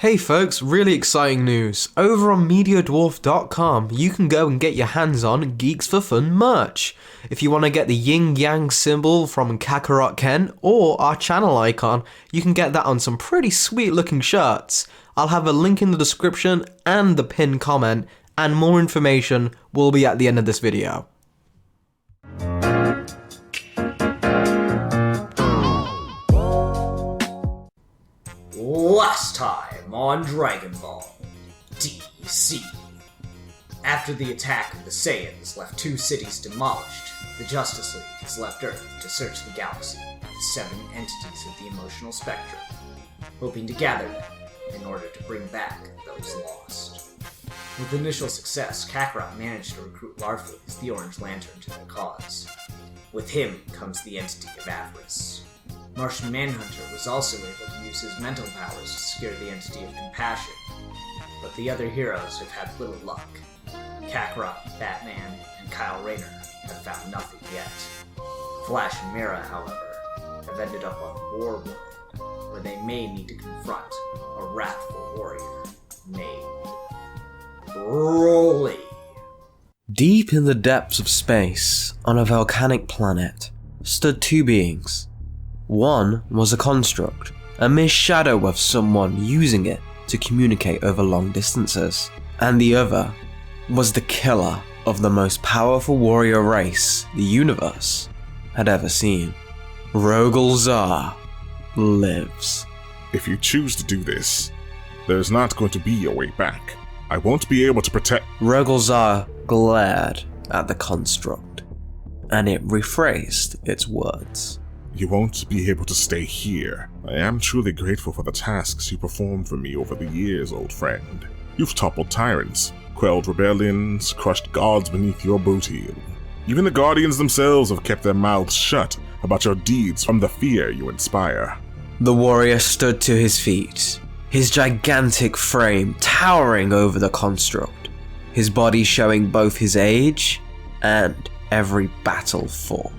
Hey folks, really exciting news. Over on MediaDwarf.com, you can go and get your hands on GeeksForFun merch. If you want to get the yin-yang symbol from Kakarot Ken or our channel icon, you can get that on some pretty sweet looking shirts. I'll have a link in the description and the pinned comment, and more information will be at the end of this video. Last time on Dragon Ball DC. After the attack of the Saiyans left 2 cities demolished, the Justice League has left Earth to search the galaxy for the 7 entities of the emotional spectrum, hoping to gather them in order to bring back those lost. With initial success, Kakarot managed to recruit Larfleeze the Orange Lantern to their cause. With him comes the entity of avarice. Martian Manhunter was also able to use his mental powers to secure the entity of compassion, but the other heroes have had little luck. Kakarot, Batman, and Kyle Rayner have found nothing yet. Flash and Mera, however, have ended up on Warworld, where they may need to confront a wrathful warrior named Broly. Deep in the depths of space, on a volcanic planet, stood 2 beings. One was a construct, a mere shadow of someone using it to communicate over long distances, and the other was the killer of the most powerful warrior race the universe had ever seen. Rogol lives. If you choose to do this, there's not going to be a way back. I won't be able to protect— Rogol glared at the construct, and it rephrased its words. You won't be able to stay here. I am truly grateful for the tasks you performed for me over the years, old friend. You've toppled tyrants, quelled rebellions, crushed gods beneath your boot heel. Even the Guardians themselves have kept their mouths shut about your deeds from the fear you inspire. The warrior stood to his feet, his gigantic frame towering over the construct, his body showing both his age and every battle fought.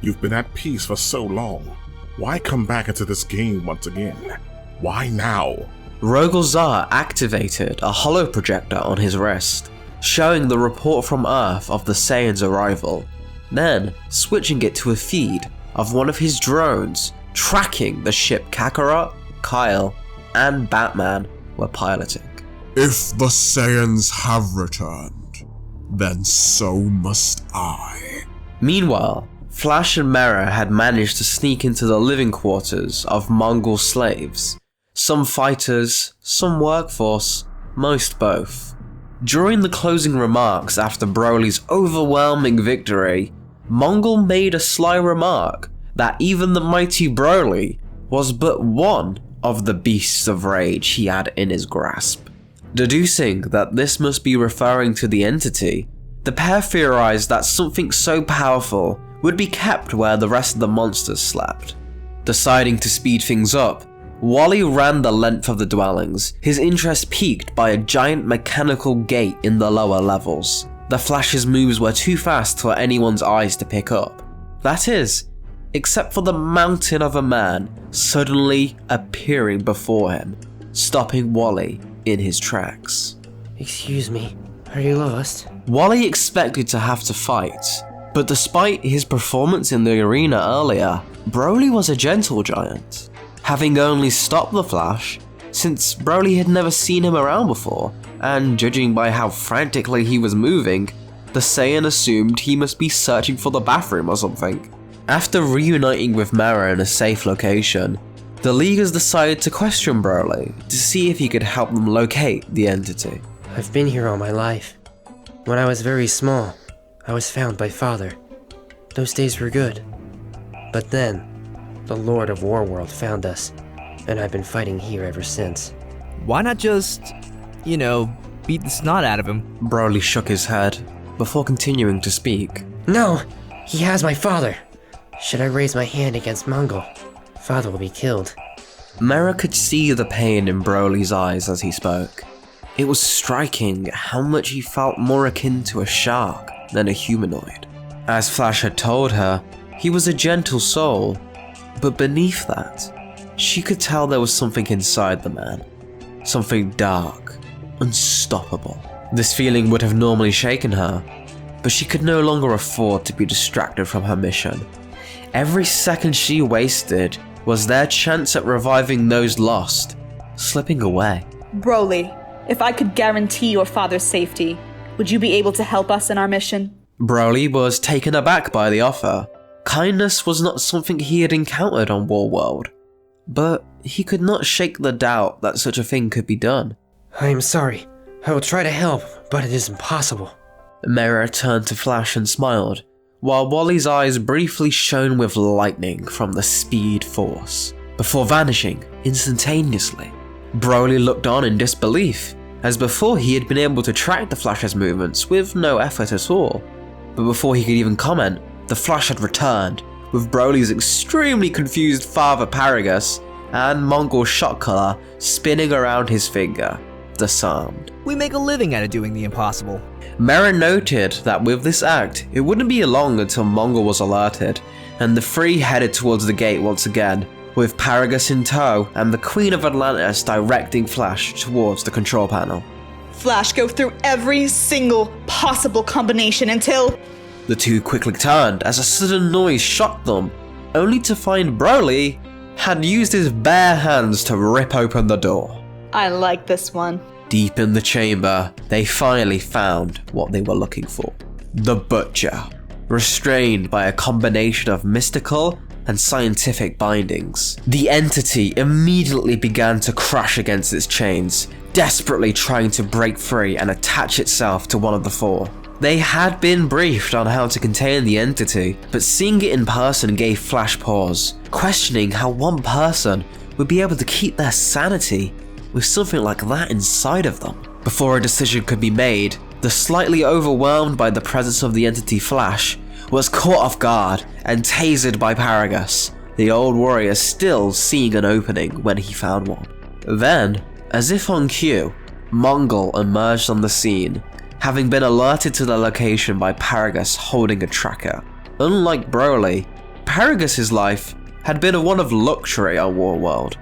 You've been at peace for so long. Why come back into this game once again? Why now? Rogol activated a holo projector on his wrist, showing the report from Earth of the Saiyans' arrival, then switching it to a feed of one of his drones tracking the ship Kakarot, Kyle, and Batman were piloting. If the Saiyans have returned, then so must I. Meanwhile, Flash and Mera had managed to sneak into the living quarters of Mongol slaves. Some fighters, some workforce, most both. During the closing remarks after Broly's overwhelming victory, Mongol made a sly remark that even the mighty Broly was but one of the beasts of rage he had in his grasp. Deducing that this must be referring to the entity, the pair theorized that something so powerful would be kept where the rest of the monsters slept. Deciding to speed things up, Wally ran the length of the dwellings, his interest piqued by a giant mechanical gate in the lower levels. The Flash's moves were too fast for anyone's eyes to pick up. That is, except for the mountain of a man suddenly appearing before him, stopping Wally in his tracks. Excuse me, are you lost? Wally expected to have to fight, but despite his performance in the arena earlier, Broly was a gentle giant, having only stopped the Flash since Broly had never seen him around before, and judging by how frantically he was moving, the Saiyan assumed he must be searching for the bathroom or something. After reuniting with Mera in a safe location, the Leaguers decided to question Broly to see if he could help them locate the entity. I've been here all my life. When I was very small, I was found by Father. Those days were good. But then, the Lord of Warworld found us, and I've been fighting here ever since. Why not just, beat the snot out of him? Broly shook his head before continuing to speak. No! He has my father! Should I raise my hand against Mongol? Father will be killed. Mera could see the pain in Broly's eyes as he spoke. It was striking how much he felt more akin to a shark than a humanoid. As Flash had told her, he was a gentle soul, but beneath that, she could tell there was something inside the man. something dark, unstoppable. This feeling would have normally shaken her, but she could no longer afford to be distracted from her mission. Every second she wasted was their chance at reviving those lost, slipping away. Broly, if I could guarantee your father's safety, would you be able to help us in our mission? Broly was taken aback by the offer. Kindness was not something he had encountered on Warworld, but he could not shake the doubt that such a thing could be done. I am sorry. I will try to help, but it is impossible. Mera turned to Flash and smiled, while Wally's eyes briefly shone with lightning from the speed force, before vanishing instantaneously. Broly looked on in disbelief, as before he had been able to track the Flash's movements with no effort at all. But before he could even comment, the Flash had returned, with Broly's extremely confused father Paragus and Mongol shot collar spinning around his finger, disarmed. We make a living out of doing the impossible. Mera noted that with this act, it wouldn't be long until Mongol was alerted, and the three headed towards the gate once again, with Paragus in tow and the Queen of Atlantis directing Flash towards the control panel. Flash, go through every single possible combination until... The two quickly turned as a sudden noise shocked them, only to find Broly had used his bare hands to rip open the door. I like this one. Deep in the chamber, they finally found what they were looking for. The Butcher, restrained by a combination of mystical and scientific bindings. The entity immediately began to crash against its chains, desperately trying to break free and attach itself to one of the four. They had been briefed on how to contain the entity, but seeing it in person gave Flash pause, questioning how one person would be able to keep their sanity with something like that inside of them. Before a decision could be made, the slightly overwhelmed by the presence of the entity Flash was caught off guard and tasered by Paragus, the old warrior still seeing an opening when he found one. Then, as if on cue, Mongol emerged on the scene, having been alerted to the location by Paragus holding a tracker. Unlike Broly, Paragus' life had been one of luxury on Warworld.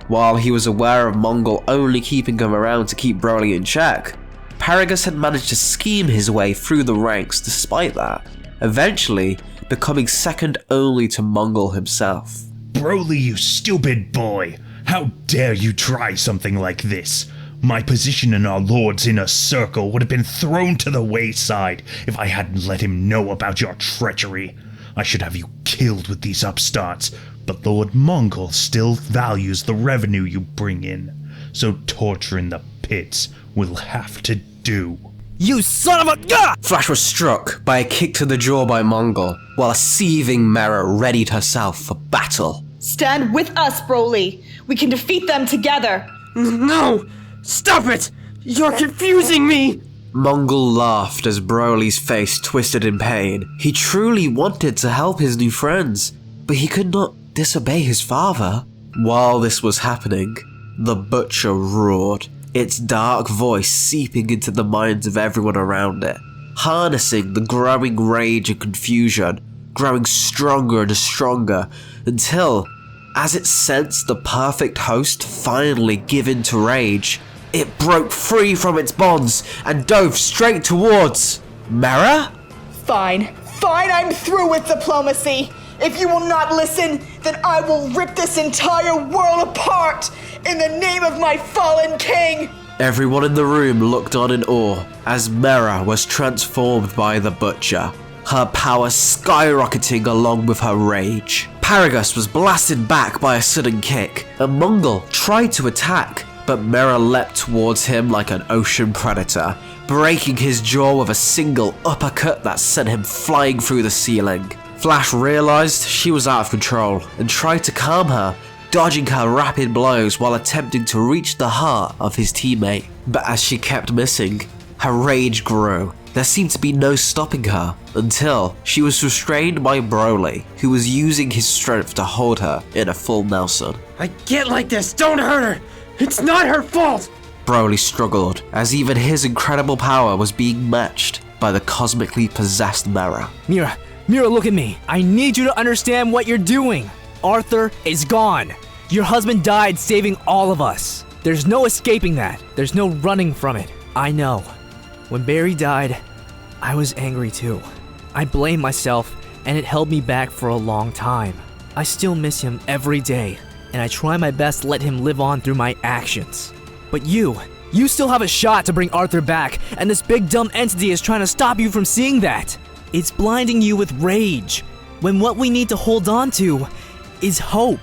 While he was aware of Mongol only keeping him around to keep Broly in check, Paragus had managed to scheme his way through the ranks despite that, eventually becoming second only to Mongol himself. Broly, you stupid boy! How dare you try something like this? My position in our Lord's inner circle would have been thrown to the wayside if I hadn't let him know about your treachery. I should have you killed with these upstarts, but Lord Mongol still values the revenue you bring in, so torture in the pits will have to do. You son of a... Gah! Flash was struck by a kick to the jaw by Mongol, while a seething Mera readied herself for battle. Stand with us, Broly. We can defeat them together. No! Stop it! You're confusing me! Mongol laughed as Broly's face twisted in pain. He truly wanted to help his new friends, but he could not disobey his father. While this was happening, the Butcher roared, its dark voice seeping into the minds of everyone around it, harnessing the growing rage and confusion, growing stronger and stronger, until, as it sensed the perfect host finally give in to rage, it broke free from its bonds and dove straight towards Mera? Fine, I'm through with diplomacy. If you will not listen, then I will rip this entire world apart in the name of my fallen king. Everyone in the room looked on in awe as Mera was transformed by the Butcher, her power skyrocketing along with her rage. Paragus was blasted back by a sudden kick, and Mongol tried to attack, but Mera leapt towards him like an ocean predator, breaking his jaw with a single uppercut that sent him flying through the ceiling. Flash realized she was out of control and tried to calm her, dodging her rapid blows while attempting to reach the heart of his teammate. But as she kept missing, her rage grew. There seemed to be no stopping her until she was restrained by Broly, who was using his strength to hold her in a full Nelson. I get like this, don't hurt her! It's not her fault! Broly struggled, as even his incredible power was being matched by the cosmically possessed Mera. Mera, look at me. I need you to understand what you're doing. Arthur is gone. Your husband died saving all of us. There's no escaping that. There's no running from it. I know. When Barry died, I was angry too. I blamed myself, and it held me back for a long time. I still miss him every day, and I try my best to let him live on through my actions. But you still have a shot to bring Arthur back, and this big dumb entity is trying to stop you from seeing that. It's blinding you with rage, when what we need to hold on to is hope.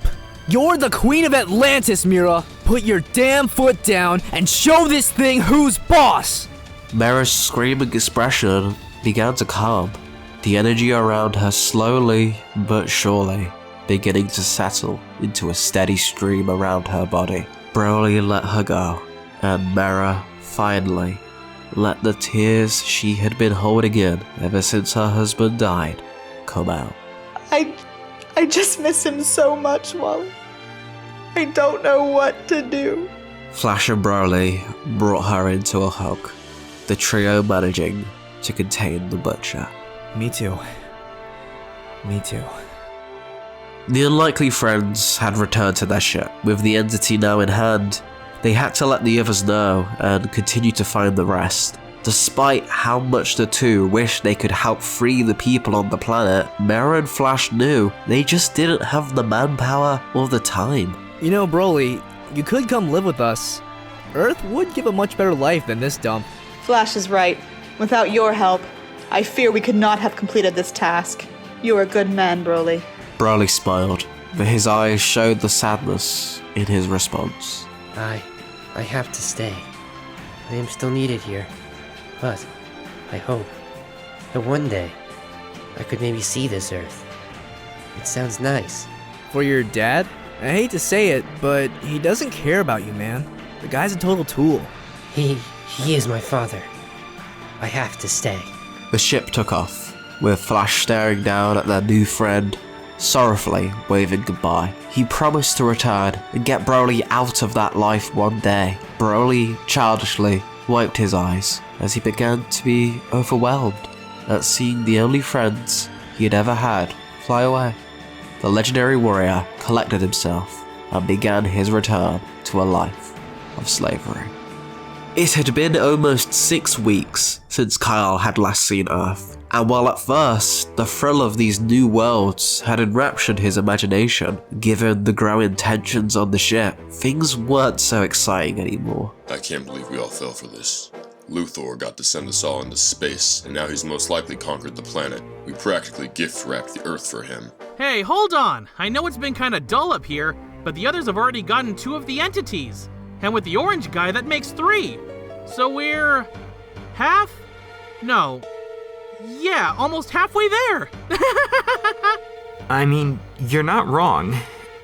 You're the Queen of Atlantis, Mera. Put your damn foot down and show this thing who's boss! Mera's screaming expression began to calm, the energy around her slowly but surely beginning to settle into a steady stream around her body. Broly let her go, and Mera finally let the tears she had been holding in ever since her husband died come out. I just miss him so much, Wally. I don't know what to do. Flash and Broly brought her into a hug, the trio managing to contain the butcher. Me too. Me too. The unlikely friends had returned to their ship. With the entity now in hand, they had to let the others know and continue to find the rest. Despite how much the two wished they could help free the people on the planet, Mera and Flash knew they just didn't have the manpower or the time. You know, Broly, you could come live with us. Earth would give a much better life than this dump. Flash is right. Without your help, I fear we could not have completed this task. You're a good man, Broly. Broly smiled, but his eyes showed the sadness in his response. I have to stay. I am still needed here. But I hope that one day I could maybe see this Earth. It sounds nice. For your dad? I hate to say it, but he doesn't care about you, man. The guy's a total tool. He is my father. I have to stay. The ship took off, with Flash staring down at their new friend, sorrowfully waving goodbye. He promised to return and get Broly out of that life one day. Broly childishly wiped his eyes as he began to be overwhelmed at seeing the only friends he had ever had fly away. The legendary warrior collected himself and began his return to a life of slavery. It had been almost 6 weeks since Kyle had last seen Earth, and while at first the thrill of these new worlds had enraptured his imagination, given the growing tensions on the ship, things weren't so exciting anymore. I can't believe we all fell for this. Luthor got to send us all into space, and now he's most likely conquered the planet. We practically gift-wrapped the Earth for him. Hey, hold on! I know it's been kinda dull up here, but the others have already gotten 2 of the entities. And with the orange guy, that makes 3. So we're... half? No. Yeah, almost halfway there! I mean, you're not wrong.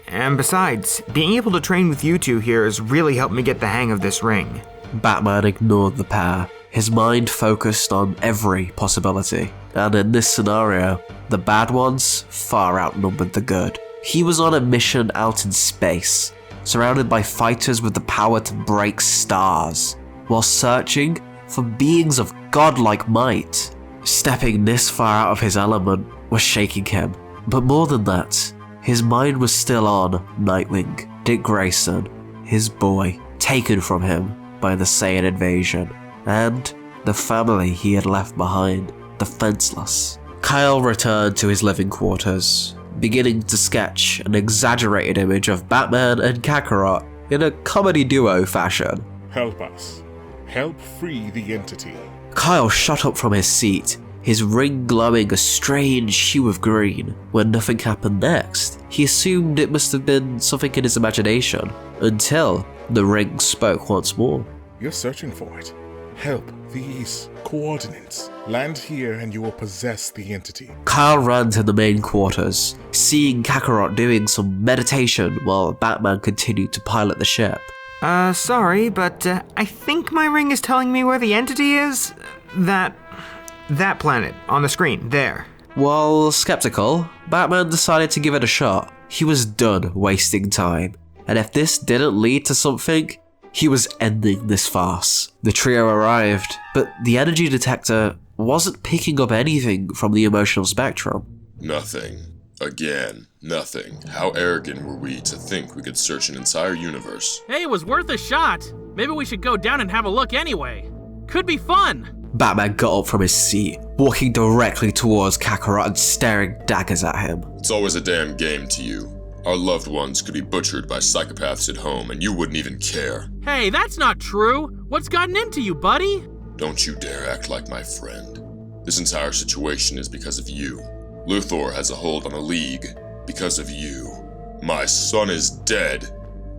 And besides, being able to train with you two here has really helped me get the hang of this ring. Batman ignored the pair, his mind focused on every possibility. And in this scenario, the bad ones far outnumbered the good. He was on a mission out in space, surrounded by fighters with the power to break stars, while searching for beings of godlike might. Stepping this far out of his element was shaking him, but more than that, his mind was still on Nightwing, Dick Grayson, his boy, taken from him by the Saiyan invasion, and the family he had left behind, the Fenceless. Kyle returned to his living quarters, beginning to sketch an exaggerated image of Batman and Kakarot in a comedy duo fashion. Help us. Help free the entity. Kyle shot up from his seat, his ring glowing a strange hue of green. When nothing happened next, he assumed it must have been something in his imagination, until the ring spoke once more. You're searching for it. Help these coordinates. Land here and you will possess the entity. Kyle ran to the main quarters, seeing Kakarot doing some meditation while Batman continued to pilot the ship. Sorry, but I think my ring is telling me where the entity is. That planet on the screen, there. While skeptical, Batman decided to give it a shot. He was done wasting time, and if this didn't lead to something, he was ending this farce. The trio arrived, but the energy detector wasn't picking up anything from the emotional spectrum. Nothing. Again, nothing. How arrogant were we to think we could search an entire universe? Hey, it was worth a shot. Maybe we should go down and have a look anyway. Could be fun. Batman got up from his seat, walking directly towards Kakarot and staring daggers at him. It's always a damn game to you. Our loved ones could be butchered by psychopaths at home and you wouldn't even care. Hey, that's not true. What's gotten into you, buddy? Don't you dare act like my friend. This entire situation is because of you. Luthor has a hold on the League because of you. My son is dead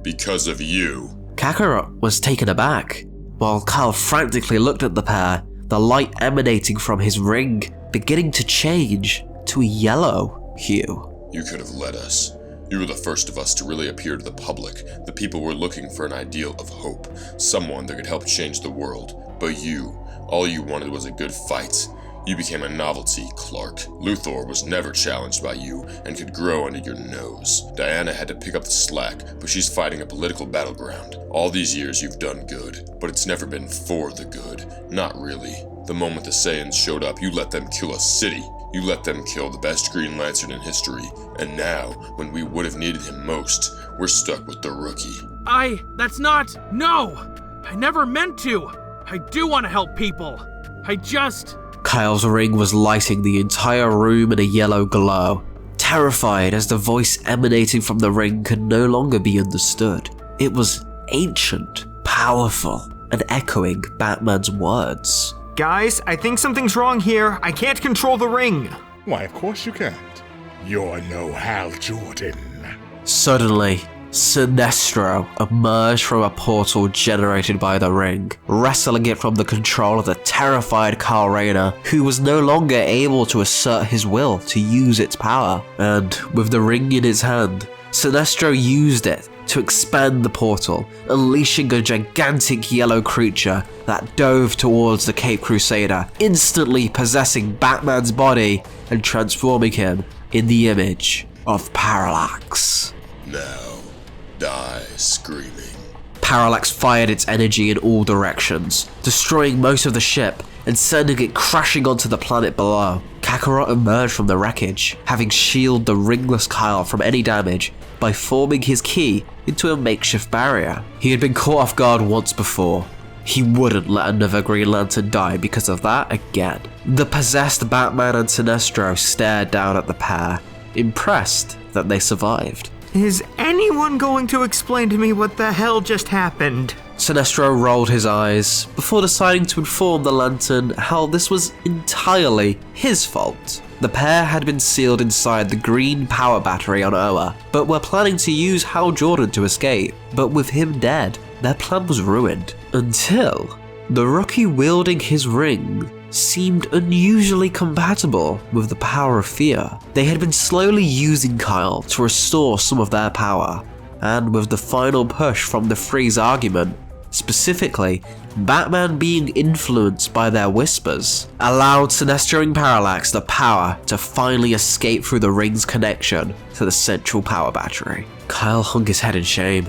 because of you. Kakarot was taken aback, while Kyle frantically looked at the pair, the light emanating from his ring beginning to change to a yellow hue. You could have led us. You were the first of us to really appear to the public. The people were looking for an ideal of hope, someone that could help change the world. But you, all you wanted was a good fight. You became a novelty, Clark. Luthor was never challenged by you and could grow under your nose. Diana had to pick up the slack, but she's fighting a political battleground. All these years you've done good, but it's never been for the good. Not really. The moment the Saiyans showed up, you let them kill a city. You let them kill the best Green Lantern in history. And now, when we would have needed him most, we're stuck with the rookie. That's not, no! I never meant to. I do want to help people. Kyle's ring was lighting the entire room in a yellow glow. Terrified as the voice emanating from the ring could no longer be understood. It was ancient, powerful, and echoing Batman's words. Guys, I think something's wrong here. I can't control the ring. Why, of course you can't. You're no Hal Jordan. Suddenly, Sinestro emerged from a portal generated by the ring, wrestling it from the control of the terrified Kyle Rayner, who was no longer able to assert his will to use its power. And with the ring in his hand, Sinestro used it to expand the portal, unleashing a gigantic yellow creature that dove towards the Cape Crusader, instantly possessing Batman's body and transforming him in the image of Parallax. Now, die screaming. Parallax fired its energy in all directions, destroying most of the ship and sending it crashing onto the planet below. Kakarot emerged from the wreckage, having shielded the ringless Kyle from any damage by forming his ki into a makeshift barrier. He had been caught off guard once before. He wouldn't let another Green Lantern die because of that again. The possessed Batman and Sinestro stared down at the pair, impressed that they survived. Is anyone going to explain to me what the hell just happened? Sinestro rolled his eyes before deciding to inform the Lantern how this was entirely his fault. The pair had been sealed inside the green power battery on Oa, but were planning to use Hal Jordan to escape. But with him dead, their plan was ruined. Until the rookie wielding his ring seemed unusually compatible with the power of fear. They had been slowly using Kyle to restore some of their power, and with the final push from the Freeze argument, specifically Batman being influenced by their whispers, allowed Sinestro and Parallax the power to finally escape through the ring's connection to the central power battery. Kyle hung his head in shame.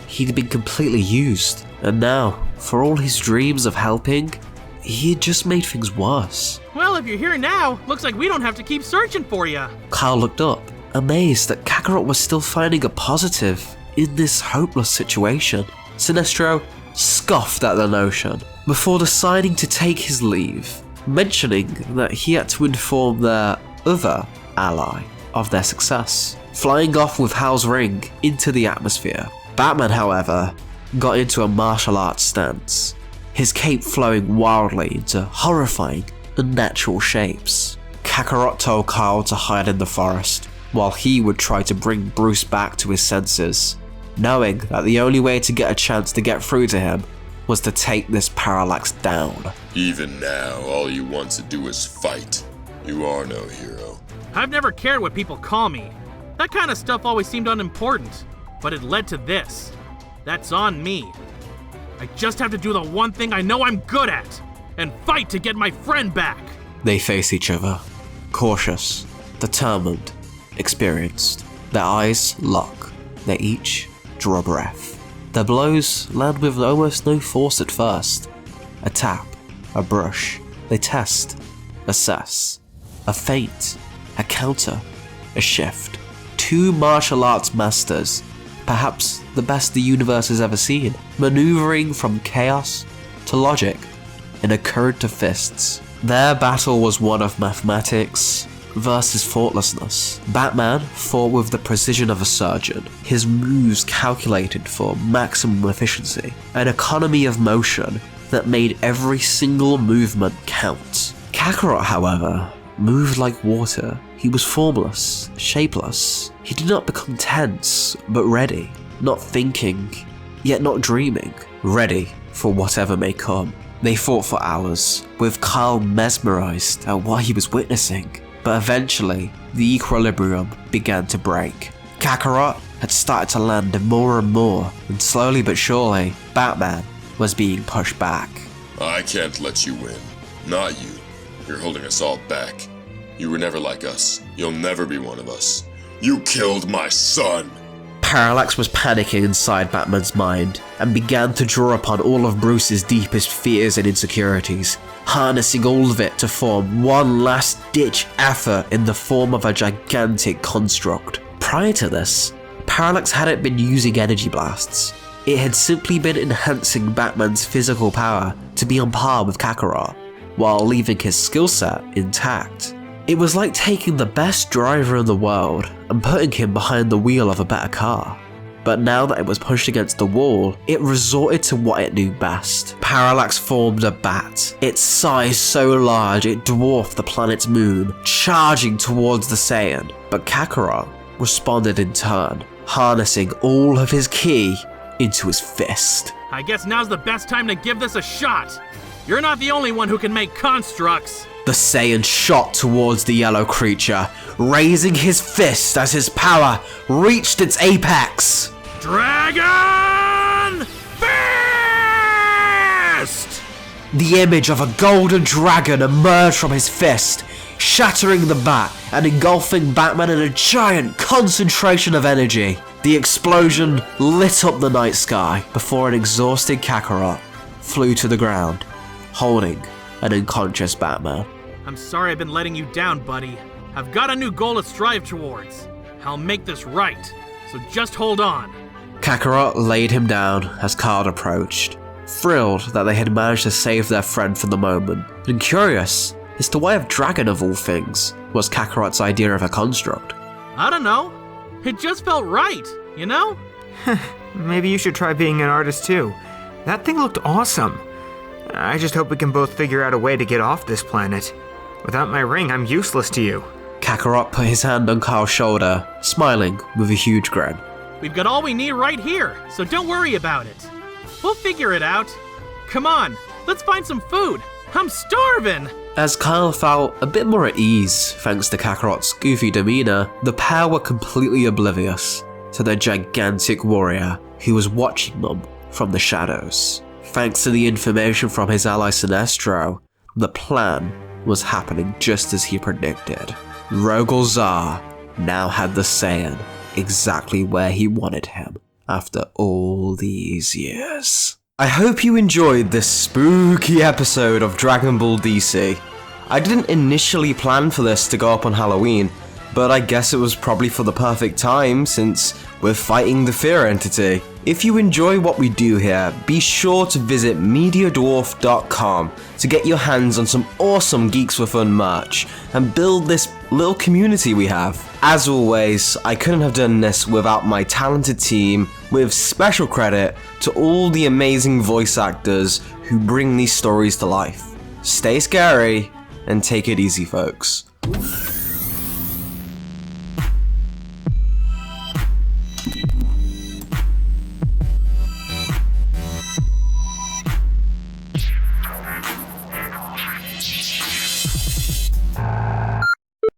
He'd been completely used, and now, for all his dreams of helping, he had just made things worse. Well, if you're here now, looks like we don't have to keep searching for you. Kyle looked up, amazed that Kakarot was still finding a positive in this hopeless situation. Sinestro scoffed at the notion before deciding to take his leave, mentioning that he had to inform their other ally of their success, flying off with Hal's ring into the atmosphere. Batman, however, got into a martial arts stance, his cape flowing wildly into horrifying, unnatural shapes. Kakarot told Kyle to hide in the forest, while he would try to bring Bruce back to his senses, knowing that the only way to get a chance to get through to him was to take this Parallax down. Even now, all you want to do is fight. You are no hero. I've never cared what people call me. That kind of stuff always seemed unimportant, but it led to this. That's on me. I just have to do the one thing I know I'm good at, and fight to get my friend back. They face each other, cautious, determined, experienced. Their eyes lock. They each draw a breath. Their blows land with almost no force at first. A tap, a brush. They test, assess. A feint, a counter. a shift. 2 martial arts masters, perhaps the best the universe has ever seen, maneuvering from chaos to logic in a current of fists. Their battle was one of mathematics versus thoughtlessness. Batman fought with the precision of a surgeon, his moves calculated for maximum efficiency, an economy of motion that made every single movement count. Kakarot, however, moved like water. He was formless, shapeless. He did not become tense, but ready, not thinking, yet not dreaming, ready for whatever may come. They fought for hours, with Kyle mesmerized at what he was witnessing, but eventually, the equilibrium began to break. Kakarot had started to land more and more, and slowly but surely, Batman was being pushed back. I can't let you win. Not you. You're holding us all back. You were never like us. You'll never be one of us. You killed my son! Parallax was panicking inside Batman's mind and began to draw upon all of Bruce's deepest fears and insecurities, harnessing all of it to form one last-ditch effort in the form of a gigantic construct. Prior to this, Parallax hadn't been using energy blasts. It had simply been enhancing Batman's physical power to be on par with Kakarot, while leaving his skill set intact. It was like taking the best driver in the world and putting him behind the wheel of a better car. But now that it was pushed against the wall, it resorted to what it knew best. Parallax formed a bat, its size so large it dwarfed the planet's moon, charging towards the Saiyan. But Kakarot responded in turn, harnessing all of his ki into his fist. I guess now's the best time to give this a shot. You're not the only one who can make constructs. The Saiyan shot towards the yellow creature, raising his fist as his power reached its apex. Dragon Fist! The image of a golden dragon emerged from his fist, shattering the bat and engulfing Batman in a giant concentration of energy. The explosion lit up the night sky before an exhausted Kakarot flew to the ground, holding an unconscious Batman. I'm sorry I've been letting you down, buddy. I've got a new goal to strive towards. I'll make this right, so just hold on. Kakarot laid him down as Kyle approached, thrilled that they had managed to save their friend for the moment, and curious as to why a dragon of all things was Kakarot's idea of a construct. I don't know. It just felt right, you know? Maybe you should try being an artist too. That thing looked awesome. I just hope we can both figure out a way to get off this planet. Without my ring, I'm useless to you. Kakarot put his hand on Kyle's shoulder, smiling with a huge grin. We've got all we need right here, so don't worry about it. We'll figure it out. Come on, let's find some food. I'm starving! As Kyle felt a bit more at ease thanks to Kakarot's goofy demeanor, the pair were completely oblivious to the gigantic warrior who was watching them from the shadows. Thanks to the information from his ally Sinestro, the plan was happening just as he predicted. Rogol Zar now had the Saiyan exactly where he wanted him after all these years. I hope you enjoyed this spooky episode of Dragon Ball DC. I didn't initially plan for this to go up on Halloween, but I guess it was probably for the perfect time since we're fighting the Fear Entity. If you enjoy what we do here, be sure to visit MediaDwarf.com to get your hands on some awesome Geeks for Fun merch and build this little community we have. As always, I couldn't have done this without my talented team, with special credit to all the amazing voice actors who bring these stories to life. Stay scary and take it easy, folks.